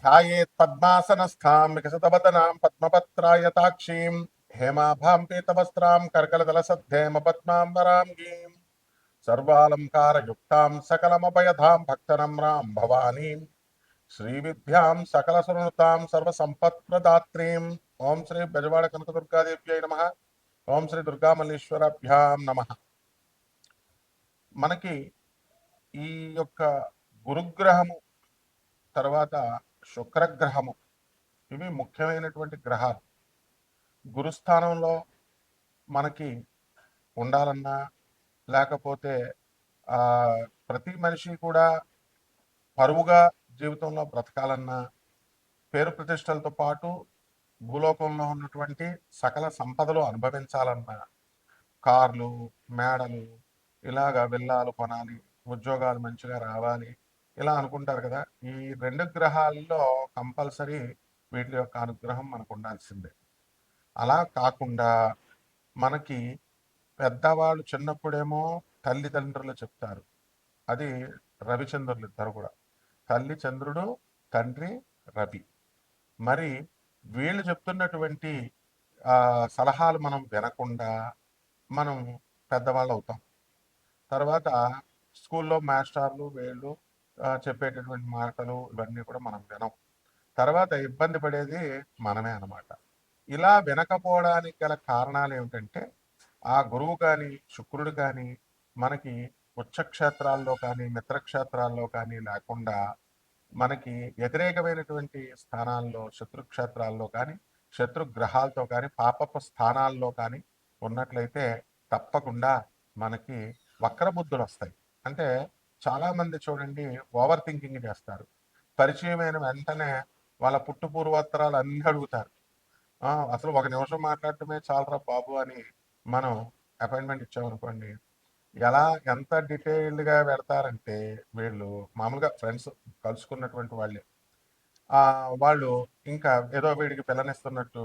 ధ్యాయేత్ పద్మాసనస్థాం వికసితవదనాం పద్మపత్రాయతాక్షీం హేమాభాం పీతవస్త్రాం కర్కలదలసద్ధేమ పద్మాంబరాంగీం సర్వాలంకారయుక్తాం సకలమభయధాం భక్తనమ్రాం భవానీం శ్రీవిద్యాం సకలసునృతాం సర్వసంపత్ప్రదాత్రీం. ఓం శ్రీ బెజవాడ కనకదుర్గాదేవ్యై నమః. ఓం శ్రీ దుర్గామల్లీశ్వరాభ్యాం నమః. మనకి ఈ యొక్క గురుగ్రహము తర్వాత శుక్రగ్రహము ఇవి ముఖ్యమైనటువంటి గ్రహాలు. గురుస్థానంలో మనకి ఉండాలన్నా లేకపోతే ప్రతి మనిషి కూడా పరువుగా జీవితంలో బ్రతకాలన్నా, పేరు ప్రతిష్టలతో పాటు భూలోకంలో ఉన్నటువంటి సకల సంపదలు అనుభవించాలన్నా, కార్లు మేడలు ఇలాగా విల్లాలు కొనాలి, ఉద్యోగాలు మంచిగా రావాలి, ఇలా అనుకుంటారు కదా. ఈ 2 గ్రహాల్లో కంపల్సరీ వీటి యొక్క అనుగ్రహం మనకు ఉండాల్సిందే. అలా కాకుండా మనకి పెద్దవాళ్ళు చిన్నప్పుడేమో తల్లిదండ్రులు చెప్తారు, అది రవిచంద్రులు ఇద్దరు కూడా, తల్లి చంద్రుడు, తండ్రి రవి. మరి వీళ్ళు చెప్తున్నటువంటి సలహాలు మనం వినకుండా మనం పెద్దవాళ్ళు అవుతాం. తర్వాత స్కూల్లో మాస్టర్లు వీళ్ళు చెప్పేటటువంటి మాటలు ఇవన్నీ కూడా మనం వినం. తర్వాత ఇబ్బంది పడేది మనమే అన్నమాట. ఇలా వినకపోవడానికి గల కారణాలు ఏమిటంటే, ఆ గురువు కానీ శుక్రుడు కానీ మనకి ఉచ్చక్షేత్రాల్లో కానీ మిత్రక్షేత్రాల్లో కానీ లేకుండా మనకి వ్యతిరేకమైనటువంటి స్థానాల్లో శత్రుక్షేత్రాల్లో కానీ శత్రుగ్రహాలతో కానీ పాపపు స్థానాల్లో కానీ ఉన్నట్లయితే తప్పకుండా మనకి వక్రబుద్ధులు వస్తాయి. అంటే చాలామంది చూడండి ఓవర్ థింకింగ్ చేస్తారు. పరిచయమైన వెంటనే వాళ్ళ పుట్టు పూర్వోత్తరాలు అన్నీ అడుగుతారు. అసలు 1 నిమిషం మాట్లాడటమే చాలరా బాబు అని మనం అపాయింట్మెంట్ ఇచ్చామనుకోండి, ఎలా ఎంత డీటెయిల్డ్గా పెడతారంటే వీళ్ళు మామూలుగా ఫ్రెండ్స్ కలుసుకున్నటువంటి వాళ్ళే వాళ్ళు ఇంకా ఏదో వీడికి పిల్లనిస్తున్నట్టు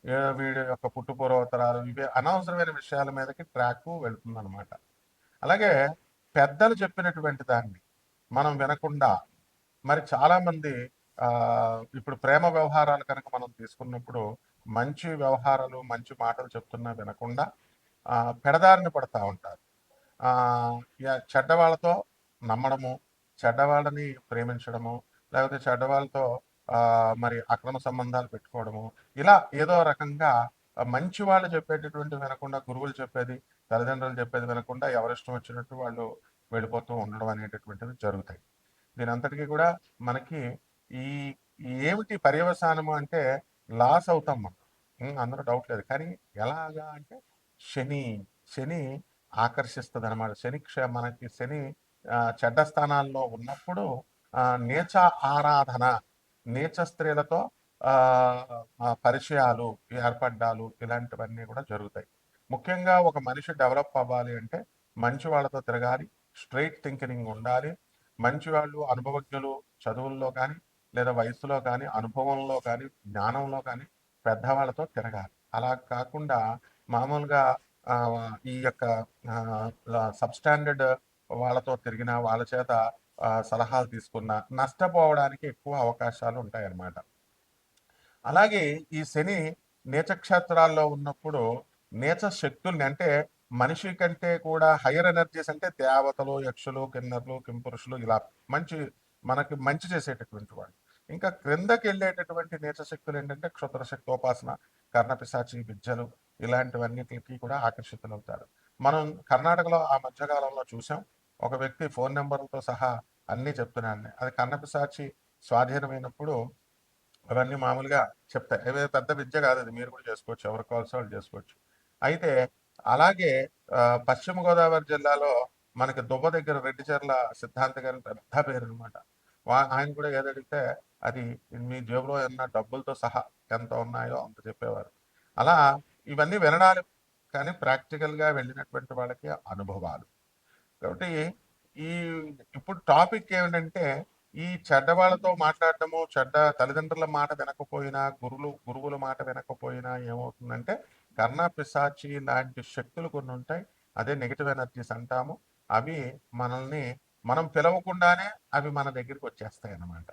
ఏదో వీడి యొక్క పుట్టు పూర్వోత్తరాలు ఇవి అనవసరమైన విషయాల మీదకి ట్రాక్ వెళుతుందన్నమాట. అలాగే పెద్దలు చెప్పినటువంటి దాన్ని మనం వినకుండా మరి చాలామంది ఇప్పుడు ప్రేమ వ్యవహారాలు కనుక మనం తీసుకున్నప్పుడు మంచి వ్యవహారాలు మంచి మాటలు చెప్తున్నా వినకుండా పెడదారిని పడతా ఉంటారు. చెడ్డవాళ్ళతో నమ్మడము, చెడ్డవాళ్ళని ప్రేమించడము, లేకపోతే చెడ్డవాళ్ళతో మరి అక్రమ సంబంధాలు పెట్టుకోవడము, ఇలా ఏదో రకంగా మంచి వాళ్ళు చెప్పేటటువంటి వినకుండా, గురువులు చెప్పేది తల్లిదండ్రులు చెప్పేది వినకుండా ఎవరిష్టం వచ్చినట్టు వాళ్ళు వెళ్ళిపోతూ ఉండడం అనేటటువంటిది జరుగుతాయి. దీని అంతటికీ కూడా మనకి ఈ ఏమిటి పర్యవసానము అంటే లాస్ అవుతాం మనం, అందులో డౌట్ లేదు. కానీ ఎలాగా అంటే శని శని ఆకర్షిస్తుంది అనమాట. మనకి శని చెడ్డ స్థానాల్లో ఉన్నప్పుడు నీచ ఆరాధన, నీచ స్త్రీలతో పరిచయాలు ఏర్పడ్డాలు ఇలాంటివన్నీ కూడా జరుగుతాయి. ముఖ్యంగా ఒక మనిషి డెవలప్ అవ్వాలి అంటే మంచి వాళ్ళతో తిరగాలి, స్ట్రైట్ థింకింగ్ ఉండాలి. మంచి వాళ్ళు అనుభవజ్ఞులు చదువుల్లో కానీ లేదా వయసులో కానీ అనుభవంలో కానీ జ్ఞానంలో కానీ పెద్దవాళ్ళతో తిరగాలి. అలా కాకుండా మామూలుగా ఈ యొక్క సబ్స్టాండర్డ్ వాళ్ళతో తిరిగిన వాళ్ళ చేత సలహాలు తీసుకున్న నష్టపోవడానికి ఎక్కువ అవకాశాలు ఉంటాయన్నమాట. అలాగే ఈ శని నీచక్షేత్రాల్లో ఉన్నప్పుడు నీచ శక్తుల్ని అంటే మనిషి కంటే కూడా హయ్యర్ ఎనర్జీస్ అంటే దేవతలు, యక్షులు, కిన్నరులు, కింపురుషులు ఇలా మనకి మంచి చేసేటటువంటి వాళ్ళు. ఇంకా క్రిందకి వెళ్ళేటటువంటి నీచ శక్తులు ఏంటంటే క్షుద్ర శక్తోపాసన, కర్ణపిశాచి విద్యలు ఇలాంటివన్నిటికి కూడా ఆకర్షితులవుతారు. మనం కర్ణాటకలో ఆ మధ్యకాలంలో చూసాం, ఒక వ్యక్తి ఫోన్ నెంబర్లతో సహా అన్నీ చెప్తున్నాడు. అది కర్ణపిశాచి స్వాధీనమైనప్పుడు అవన్నీ మామూలుగా చెప్తాయి. ఏదో పెద్ద విద్య కాదు, అది మీరు కూడా చేసుకోవచ్చు, ఎవరు కావాల్సి వాళ్ళు చేసుకోవచ్చు. అయితే అలాగే పశ్చిమ గోదావరి జిల్లాలో మనకి దుబ్బ దగ్గర రెడ్డిచెర్ల సిద్ధాంత గారి పెద్ద పేరు అనమాట. ఆయన కూడా ఏదడిగితే అది మీ జేబులో ఉన్న డబ్బులతో సహా ఎంత ఉన్నాయో అంత చెప్పేవారు. అలా ఇవన్నీ వినడాలు కానీ ప్రాక్టికల్గా వెళ్ళినటువంటి వాళ్ళకి అనుభవాలు. కాబట్టి ఈ ఇప్పుడు టాపిక్ ఏమిటంటే ఈ చెడ్డవాళ్ళతో మాట్లాడటము, చెడ్డ తల్లిదండ్రుల మాట వినకపోయినా, గురువుల మాట వినకపోయినా ఏమవుతుందంటే కర్ణ పిశాచి లాంటి శక్తులు కొన్ని ఉంటాయి. అదే నెగిటివ్ ఎనర్జీస్ అంటాము. అవి మనల్ని మనం పిలవకుండానే అవి మన దగ్గరికి వచ్చేస్తాయి అన్నమాట.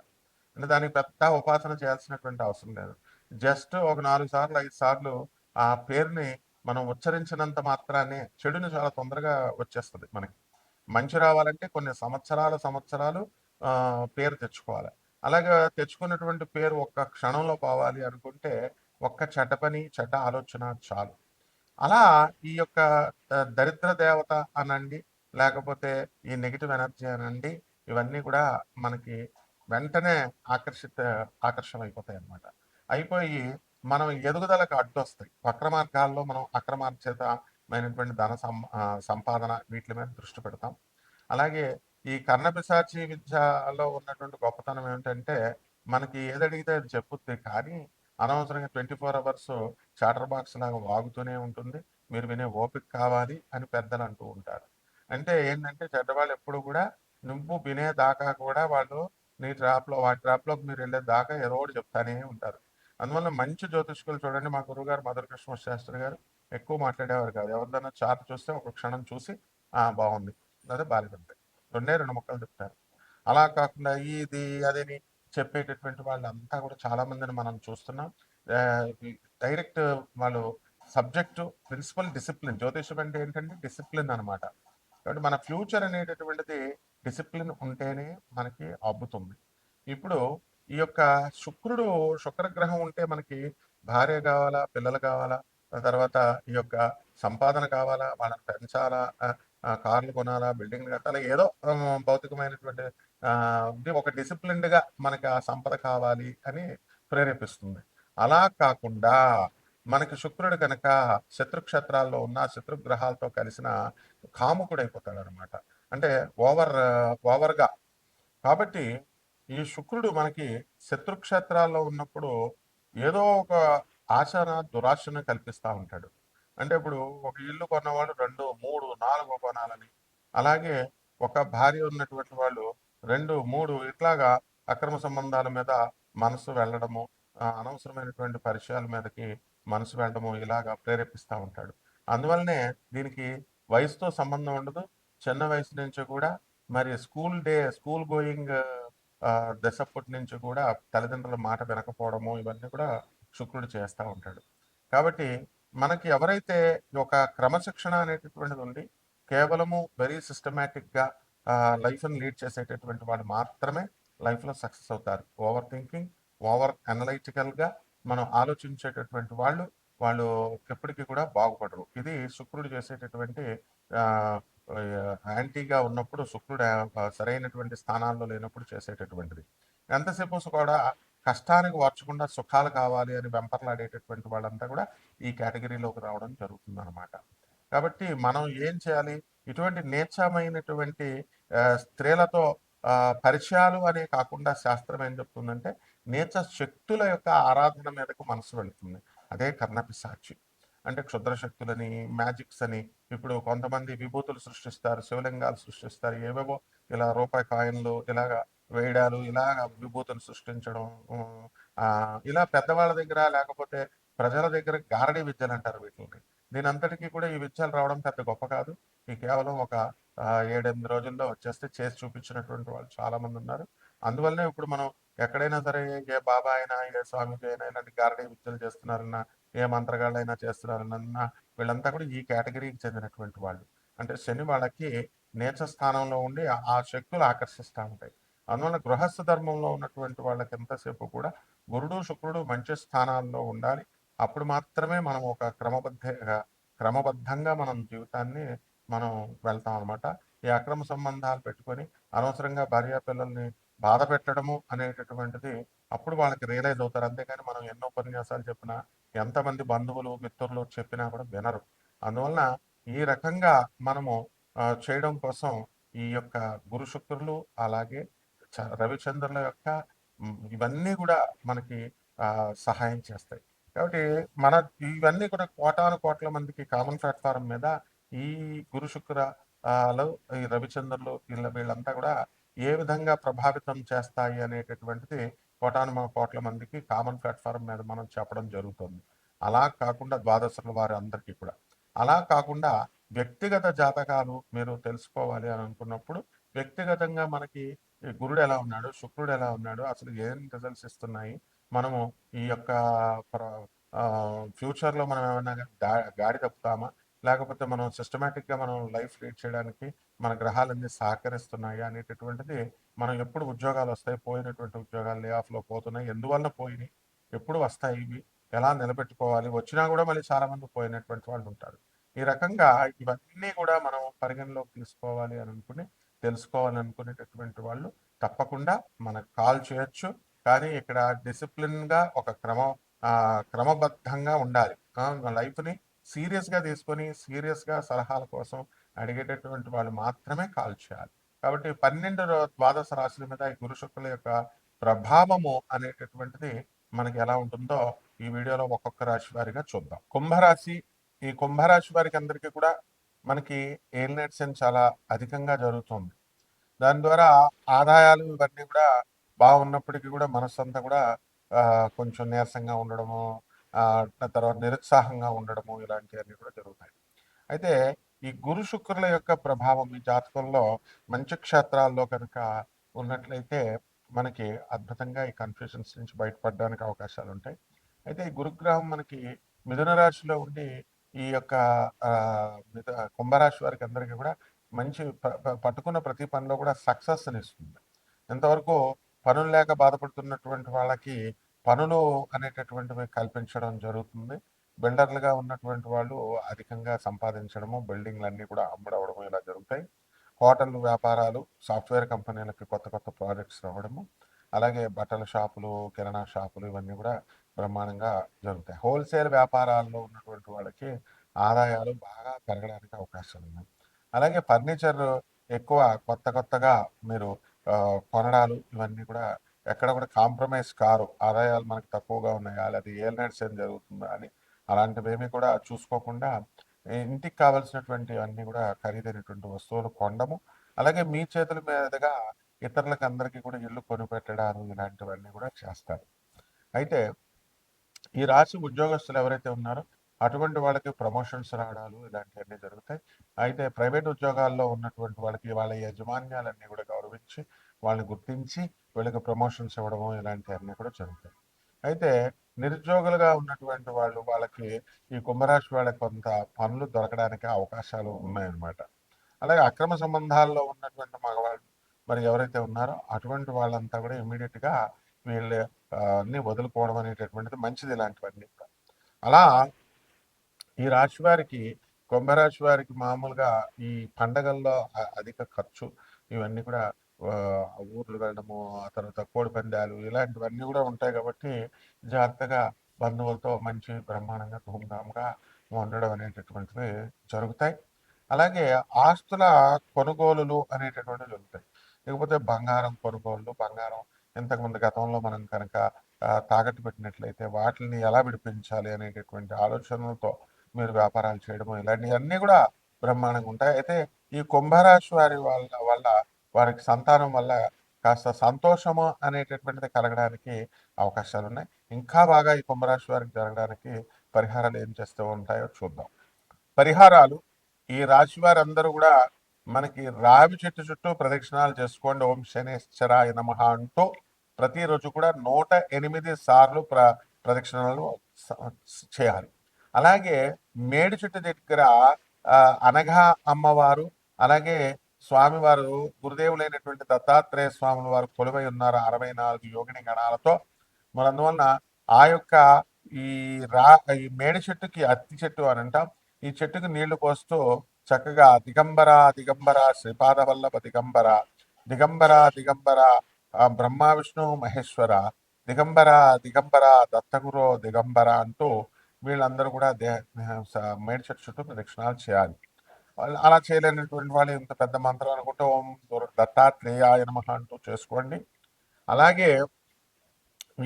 అంటే దానికి పెద్ద ఉపాసన చేయాల్సినటువంటి అవసరం లేదు. జస్ట్ ఒక 4 సార్లు, 5 సార్లు ఆ పేరుని మనం ఉచ్చరించినంత మాత్రానే చెడుని చాలా తొందరగా వచ్చేస్తది మనకి. మంచి రావాలంటే కొన్ని సంవత్సరాలు పేరు తెచ్చుకోవాలి. అలాగా తెచ్చుకున్నటువంటి పేరు ఒక్క క్షణంలో పోవాలి అనుకుంటే, ఒక్క చెడ్డ పని, చెడ్డ ఆలోచన చాలు. అలా ఈ యొక్క దరిద్ర దేవత అనండి, లేకపోతే ఈ నెగెటివ్ ఎనర్జీ అనండి, ఇవన్నీ కూడా మనకి వెంటనే ఆకర్షమైపోతాయన్నమాట. అయిపోయి మనం ఎదుగుదలకు అడ్డొస్తాయి. వక్ర మార్గాల్లో మనం అక్రమార్జితమైనటువంటి సంపాదన వీట్లి మీద దృష్టి పెడతాం. అలాగే ఈ కర్ణపిశాచి విద్యలో ఉన్నటువంటి గొప్పతనం ఏమిటంటే, మనకి ఏదడిగితే అది చెప్పుద్ది. కానీ అనవసరంగా 24 అవర్స్ చాటర్ బాక్స్ లాగా వాగుతూనే ఉంటుంది. మీరు వినే ఓపిక కావాలి అని పెద్దలు అంటూ ఉంటారు. అంటే ఏంటంటే చెడ్డవాళ్ళు ఎప్పుడు కూడా నువ్వు వినేదాకా కూడా వాళ్ళు వాటి ట్రాప్‌లోకి మీరెళ్ళే దాకా ఏదో ఒకటి చెప్తానే ఉంటారు. అందువల్ల మంచి జ్యోతిష్కులు చూడండి మా గురువుగారు మధుర కృష్ణ శాస్త్రి గారు ఎక్కువ మాట్లాడేవారు కాదు. ఎవరిదైనా చార్ట్ చూస్తే ఒక క్షణం చూసి బాగుంది. అదే బాలేదంతే. 2 ముక్కలు చెప్తారు. అలా కాకుండా ఇది అదని చెప్పేటటువంటి వాళ్ళంతా కూడా చాలా మందిని మనం చూస్తున్నాం. డైరెక్ట్ వాళ్ళు సబ్జెక్టు, ప్రిన్సిపల్, డిసిప్లిన్. జ్యోతిషం అంటే ఏంటంటే డిసిప్లిన్ అనమాట. కాబట్టి మన ఫ్యూచర్ అనేటటువంటిది డిసిప్లిన్ ఉంటేనే మనకి అబ్బుతుంది. ఇప్పుడు ఈ యొక్క శుక్రగ్రహం ఉంటే మనకి భార్య కావాలా, పిల్లలు కావాలా, తర్వాత ఈ యొక్క సంపాదన కావాలా, వాళ్ళని పెంచాలా, కార్లు కొనాలా, బిల్డింగ్లు కట్టాలా, ఏదో భౌతికమైనటువంటి ఇది ఒక డిసిప్లిన్డ్‌గా మనకి ఆ సంపద కావాలి అని ప్రేరేపిస్తుంది. అలా కాకుండా మనకి శుక్రుడు కనుక శత్రుక్షేత్రాల్లో ఉన్న శత్రుగ్రహాలతో కలిసిన కాముకుడైపోతాడనమాట. అంటే ఓవర్‌గా. కాబట్టి ఈ శుక్రుడు మనకి శత్రుక్షేత్రాల్లో ఉన్నప్పుడు ఏదో ఒక దురాశను కల్పిస్తా ఉంటాడు. అంటే ఇప్పుడు ఒక ఇల్లు కొన్నవాడు 2, 3, 4 కొనాలని. అలాగే ఒక భార్య ఉన్నటువంటి వాళ్ళు 2, 3 ఇట్లాగా అక్రమ సంబంధాల మీద మనసు వెళ్ళడము, అనవసరమైనటువంటి పరిచయాల మీదకి మనసు వెళ్ళడము ఇలాగా ప్రేరేపిస్తా ఉంటాడు. అందువల్లనే దీనికి వయసుతో సంబంధం ఉండదు. చిన్న వయసు నుంచి కూడా మరి స్కూల్ గోయింగ్ దశప్పటి నుంచి కూడా తల్లిదండ్రుల మాట వినకపోవడము ఇవన్నీ కూడా శుక్రుడు చేస్తా ఉంటాడు. కాబట్టి మనకి ఎవరైతే ఒక క్రమశిక్షణ అనేటటువంటిది ఉండి కేవలము వెరీ సిస్టమాటిక్‌గా లైఫ్‌ని లీడ్ చేసేటటువంటి వాళ్ళు మాత్రమే లైఫ్‌లో సక్సెస్ అవుతారు. ఓవర్ థింకింగ్, ఓవర్ అనలైటికల్‌గా మనం ఆలోచించేటటువంటి వాళ్ళు ఎప్పటికి కూడా బాగుపడరు. ఇది శుక్రుడు చేసేటటువంటి ఆహ్, యాంటీగా ఉన్నప్పుడు శుక్రుడు సరైనటువంటి స్థానాల్లో లేనప్పుడు చేసేటటువంటిది. ఎంతసేపు కూడా కష్టానికి ఓర్చకుండా సుఖాలు కావాలి అని వెంపర్లాడేటటువంటి వాళ్ళంతా కూడా ఈ కేటగిరీలోకి రావడం జరుగుతుందనమాట. కాబట్టి మనం ఏం చేయాలి? ఇటువంటి నీచమైనటువంటి స్త్రీలతో పరిచయాలు అనే కాకుండా శాస్త్రం ఏం చెప్తుందంటే, నీచ శక్తుల యొక్క ఆరాధన మీదకు మనసు వెళుతుంది. అదే కర్ణపిశాచి. అంటే క్షుద్ర శక్తులని, మ్యాజిక్స్ అని ఇప్పుడు కొంతమంది విభూతులు సృష్టిస్తారు, శివలింగాలు సృష్టిస్తారు, ఏవేవో ఇలా రూపాయి కాయిన్‌లు ఇలాగ వేయడాలు, ఇలాగ విభూతులు సృష్టించడం. ఇలా పెద్దవాళ్ళ దగ్గర లేకపోతే ప్రజల దగ్గర గారడీ విద్యలంటారు వీటిల్ని. దీనంతటికి కూడా ఈ విద్యలు రావడం పెద్ద గొప్ప కాదు. ఈ కేవలం ఒక 7, 8 రోజుల్లో వచ్చేస్తే చేసి చూపించినటువంటి వాళ్ళు చాలా మందున్నారు. అందువల్లనే ఇప్పుడు మనం ఎక్కడైనా సరే ఏ బాబా అయినా, ఏ స్వామీజీ అయినా ఇలాంటి గారడీ విద్యలు చేస్తున్నారన్నా, ఏ మంత్రగాళ్ళైనా చేస్తున్నారనన్నా వీళ్ళంతా కూడా ఈ కేటగిరీకి చెందినటువంటి వాళ్ళు. అంటే శని వాళ్ళకి నీచ స్థానంలో ఉండి ఆ శక్తులు ఆకర్షిస్తా ఉంటాయి. అందువల్ల గృహస్థ ధర్మంలో ఉన్నటువంటి వాళ్ళకి ఎంతసేపు కూడా గురుడు, శుక్రుడు మంచి స్థానాల్లో ఉండాలి. అప్పుడు మాత్రమే మనం ఒక క్రమబద్ధంగా మనం జీవితాన్ని మనం వెళ్తాం అనమాట. ఈ అక్రమ సంబంధాలు పెట్టుకొని అనవసరంగా భార్యాపిల్లల్ని బాధ పెట్టడము అనేటటువంటిది అప్పుడు వాళ్ళకి రియలైజ్ అవుతారు. అంతేగాని మనం ఎన్నో ఉపన్యాసాలు చెప్పినా, ఎంతమంది బంధువులు, మిత్రులు చెప్పినా కూడా వినరు. అందువలన ఈ రకంగా మనము చేయడం కోసం ఈ యొక్క గురు శుక్రులు అలాగే రవిచంద్రుల యొక్క ఇవన్నీ కూడా మనకి సహాయం చేస్తాయి. కాబట్టి మన ఇవన్నీ కూడా కోటాను కోట్ల మందికి కామన్ ప్లాట్ఫారం మీద ఈ గురు శుక్ర ఈ రవిచంద్రులు వీళ్ళంతా కూడా ఏ విధంగా ప్రభావితం చేస్తాయి అనేటటువంటిది కోట్ల మందికి కామన్ ప్లాట్ఫారం మీద మనం చెప్పడం జరుగుతుంది. అలా కాకుండా ద్వాదశుల వారి అందరికీ కూడా. అలా కాకుండా వ్యక్తిగత జాతకాలు మీరు తెలుసుకోవాలి అని అనుకున్నప్పుడు వ్యక్తిగతంగా మనకి ఈ గురుడు ఎలా ఉన్నాడు, శుక్రుడు ఎలా ఉన్నాడు, అసలు ఏం రిజల్ట్స్ ఇస్తున్నాయి, మనము ఈ యొక్క ఫ్యూచర్లో మనం ఏమైనా గాడి తప్పుతామా, లేకపోతే మనం సిస్టమేటిక్గా మనం లైఫ్ లీడ్ చేయడానికి మన గ్రహాలన్నీ సహకరిస్తున్నాయి అనేటటువంటిది, మనం ఎప్పుడు ఉద్యోగాలు వస్తాయి, పోయినటువంటి ఉద్యోగాలు లే ఆఫ్లో పోతున్నాయి, ఎందువల్ల పోయినాయి, ఎప్పుడు వస్తాయి ఇవి, ఎలా నిలబెట్టుకోవాలి, వచ్చినా కూడా మళ్ళీ చాలామంది పోయినటువంటి వాళ్ళు ఉంటారు. ఈ రకంగా ఇవన్నీ కూడా మనం పరిగణలోకి తీసుకోవాలి అని అనుకుని తెలుసుకోవాలనుకునేటటువంటి వాళ్ళు తప్పకుండా మనకు కాల్ చేయొచ్చు. కానీ ఇక్కడ డిసిప్లిన్గా ఒక క్రమబద్ధంగా ఉండాలి. లైఫ్ని సీరియస్గా తీసుకొని సీరియస్గా సలహాల కోసం అడిగేటటువంటి వాళ్ళు మాత్రమే కాల్ చేయాలి. కాబట్టి 12 ద్వాదశ రాశుల మీద ఈ గురు శుక్రుల యొక్క ప్రభావము అనేటటువంటిది మనకి ఎలా ఉంటుందో ఈ వీడియోలో ఒక్కొక్క రాశి వారిగా చూద్దాం. కుంభరాశి, ఈ కుంభరాశి వారికి అందరికీ కూడా మనకి ఏలినాటి చాలా అధికంగా జరుగుతుంది. దాని ద్వారా ఆదాయాలు ఇవన్నీ కూడా బాగున్నప్పటికీ కూడా మనస్సంతా కూడా కొంచెం నీరసంగా ఉండడము, తర్వాత నిరుత్సాహంగా ఉండడము, ఇలాంటివన్నీ కూడా జరుగుతాయి. అయితే ఈ గురు శుక్రుల యొక్క ప్రభావం ఈ జాతకంలో మంచి క్షేత్రాల్లో కనుక ఉన్నట్లయితే మనకి అద్భుతంగా ఈ కన్ఫ్యూజన్స్ నుంచి బయటపడడానికి అవకాశాలు ఉంటాయి. అయితే ఈ గురుగ్రహం మనకి మిథున రాశిలో ఉండి ఈ యొక్క కుంభరాశి వారికి అందరికీ కూడా మంచి పట్టుకున్న ప్రతి పనిలో కూడా సక్సెస్ని ఇస్తుంది. ఎంతవరకు పనులు లేక బాధపడుతున్నటువంటి వాళ్ళకి పనులు అనేటటువంటివి కల్పించడం జరుగుతుంది. బిల్డర్లుగా ఉన్నటువంటి వాళ్ళు అధికంగా సంపాదించడము, బిల్డింగ్లన్నీ కూడా అమ్ముడవడము ఇలా జరుగుతాయి. హోటల్ వ్యాపారాలు, సాఫ్ట్వేర్ కంపెనీలకి కొత్త కొత్త ప్రాజెక్ట్స్ రావడము, అలాగే బట్టల షాపులు, కిరాణా షాపులు ఇవన్నీ కూడా బ్రహ్మాండంగా జరుగుతాయి. హోల్సేల్ వ్యాపారాల్లో ఉన్నటువంటి వాళ్ళకి ఆదాయాలు బాగా పెరగడానికి అవకాశాలు ఉన్నాయి. అలాగే ఫర్నిచర్ ఎక్కువ కొత్తగా మీరు కొనడాలు ఇవన్నీ కూడా ఎక్కడ కూడా కాంప్రమైజ్ కారు. ఆదాయాలు మనకు తక్కువగా ఉన్నాయా, లేదా ఏలినాటి ఏం జరుగుతుందా అని అలాంటివేమీ కూడా చూసుకోకుండా ఇంటికి కావాల్సినటువంటి అన్నీ కూడా ఖరీదైనటువంటి వస్తువులు కొనడము, అలాగే మీ చేతుల మీదుగా ఇతరులకు అందరికీ కూడా ఇల్లు కొనిపెట్టడాలు ఇలాంటివన్నీ కూడా చేస్తారు. అయితే ఈ రాశి ఉద్యోగస్తులు ఎవరైతే ఉన్నారో అటువంటి వాళ్ళకి ప్రమోషన్స్ రావడాలు ఇలాంటివన్నీ జరుగుతాయి. అయితే ప్రైవేట్ ఉద్యోగాల్లో ఉన్నటువంటి వాళ్ళకి వాళ్ళ యాజమాన్యాలన్నీ కూడా గౌరవించి వాళ్ళని గుర్తించి వీళ్ళకి ప్రమోషన్స్ ఇవ్వడము ఇలాంటివన్నీ కూడా జరుగుతాయి. అయితే నిరుద్యోగులుగా ఉన్నటువంటి వాళ్ళకి ఈ కుంభరాశి వాళ్ళకి కొంత పనులు దొరకడానికి అవకాశాలు ఉన్నాయన్నమాట. అలాగే అక్రమ సంబంధాల్లో ఉన్నటువంటి మగవాళ్ళు మరి ఎవరైతే ఉన్నారో అటువంటి వాళ్ళంతా కూడా ఇమీడియట్గా వీళ్ళ అన్ని వదులుకోవడం అనేటటువంటిది మంచిది. ఇలాంటివన్నీ కూడా అలా ఈ రాశి వారికి, కుంభరాశి వారికి మామూలుగా ఈ పండగల్లో అధిక ఖర్చు ఇవన్నీ కూడా ఊర్లు వెళ్ళడము, ఆ తర్వాత కోడి పందాలు ఇలాంటివన్నీ కూడా ఉంటాయి కాబట్టి జాగ్రత్తగా బంధువులతో మంచి బ్రహ్మాండంగా ధూమ్ధామ్గా ఉండడం అనేటటువంటివి జరుగుతాయి. అలాగే ఆస్తుల కొనుగోలులు అనేటటువంటివి జరుగుతాయి. లేకపోతే బంగారం కొనుగోళ్ళు, బంగారం ఇంతకుముందు గతంలో మనం కనుక తాకట్టు పెట్టినట్లయితే వాటిని ఎలా విడిపించాలి అనేటటువంటి ఆలోచనలతో మీరు వ్యాపారాలు చేయడము ఇలాంటివన్నీ కూడా బ్రహ్మాండంగా ఉంటాయి. అయితే ఈ కుంభరాశి వారి వల్ల వారికి సంతానం వల్ల కాస్త సంతోషము అనేటటువంటిది కలగడానికి అవకాశాలు ఉన్నాయి. ఇంకా బాగా ఈ కుంభరాశి వారికి జరగడానికి పరిహారాలు ఏం చేస్తూ ఉంటాయో చూద్దాం. పరిహారాలు, ఈ రాశి వారందరూ కూడా మనకి రావి చెట్టు చుట్టూ ప్రదక్షిణాలు చేసుకోండి. ఓం శనేశ్వరాయ నమః అంటూ ప్రతిరోజు కూడా 108 సార్లు ప్రదక్షిణాలు చేయాలి. అలాగే మేడి చెట్టు దగ్గర అనఘా అమ్మవారు, అలాగే స్వామివారు గురుదేవులైనటువంటి దత్తాత్రేయ స్వాముల వారు కొలువై ఉన్నారు 64 యోగిని గణాలతో. మరి అందువలన ఆ యొక్క ఈ ఈ మేడి చెట్టుకి అత్తి చెట్టు అని అంటాం. ఈ చెట్టుకు నీళ్లు పోస్తూ చక్కగా దిగంబర దిగంబర శ్రీపాద వల్లభ దిగంబర, దిగంబర దిగంబర బ్రహ్మ విష్ణు మహేశ్వర, దిగంబర దిగంబర దత్తగురు దిగంబర అంటూ వీళ్ళందరూ కూడా మేడి చెట్టు చుట్టూ ప్రదక్షిణాలు చేయాలి. అలా చేయలేనటువంటి వాళ్ళు ఇంత పెద్ద మంత్రం అనుకుంటే ఓం దత్తాత్రేయాయ నమః అంటూ చేసుకోండి. అలాగే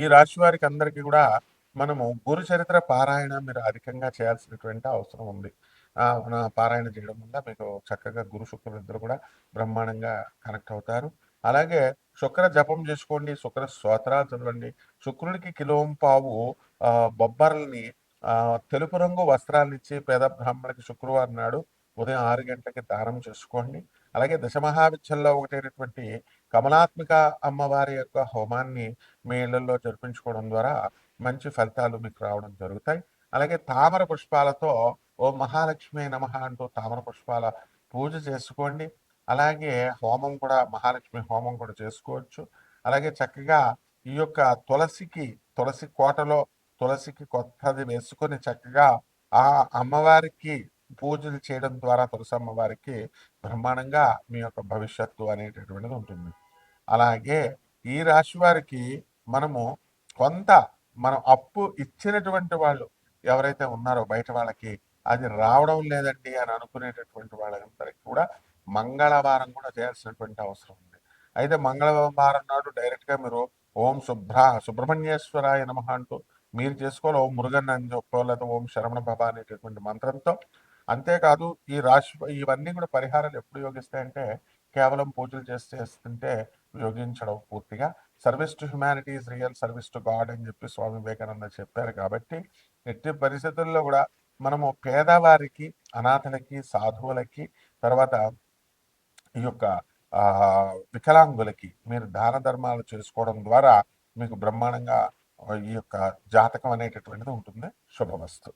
ఈ రాశి వారికి అందరికీ కూడా మనము గురు చరిత్ర పారాయణ మీరు అధికంగా చేయాల్సినటువంటి అవసరం ఉంది. పారాయణ చేయడం వల్ల మీకు చక్కగా గురు శుక్రులు ఇద్దరు కూడా బ్రహ్మాండంగా కనెక్ట్ అవుతారు. అలాగే శుక్ర జపం చేసుకోండి, శుక్ర స్తోత్రాలు చదవండి. శుక్రుడికి కిలోంపావు బొబ్బర్లని తెలుపు రంగు వస్త్రాలను ఇచ్చి పేద బ్రాహ్మణులకి శుక్రవారం నాడు ఉదయం 6 గంటలకి దానం చేసుకోండి. అలాగే దశమహావిద్యల్లో ఒకటైనటువంటి కమలాత్మిక అమ్మవారి యొక్క హోమాన్ని మీ ఇళ్లలో జరిపించుకోవడం ద్వారా మంచి ఫలితాలు మీకు రావడం జరుగుతాయి. అలాగే తామర పుష్పాలతో ఓం మహాలక్ష్మి నమః అంటూ తామర పుష్పాల పూజ చేసుకోండి. అలాగే హోమం కూడా మహాలక్ష్మి హోమం కూడా చేసుకోవచ్చు. అలాగే చక్కగా ఈ యొక్క తులసి కోటలో తులసికి కొత్తది వేసుకొని చక్కగా ఆ అమ్మవారికి పూజలు చేయడం ద్వారా తులసి అమ్మవారికి బ్రహ్మాండంగా మీ యొక్క భవిష్యత్తు అనేటటువంటిది ఉంటుంది. అలాగే ఈ రాశి వారికి మనము కొంత మనం అప్పు ఇచ్చినటువంటి వాళ్ళు ఎవరైతే ఉన్నారో బయట వాళ్ళకి అది రావడం లేదండి అని అనుకునేటటువంటి వాళ్ళందరికీ కూడా మంగళవారం కూడా చేయాల్సినటువంటి అవసరం ఉంది. అయితే మంగళవారం నాడు డైరెక్ట్గా మీరు ఓం సుబ్రహ్మణ్యేశ్వరాయ నమః అంటూ మీరు చేసుకోవాలి. ఓం మురుగన్ అని చెప్పో లేదా ఓం శరవణ భవ అనేటటువంటి మంత్రంతో. అంతేకాదు ఈ రాశి ఇవన్నీ కూడా పరిహారాలు ఎప్పుడు యోగిస్తాయంటే కేవలం పూజలు చేస్తుంటే యోగించడం పూర్తిగా. Service to humanity is real service to God అని చెప్పి స్వామి వివేకానంద చెప్పారు. కాబట్టి ఎట్టి పరిస్థితుల్లో కూడా మనము పేదవారికి, అనాథలకి, సాధువులకి, తర్వాత ఈ యొక్క వికలాంగులకి మీరు దాన ధర్మాలు చేసుకోవడం ద్వారా మీకు బ్రహ్మాండంగా ఈ యొక్క జాతకం అనేటటువంటిది ఉంటుంది. శుభమస్తు.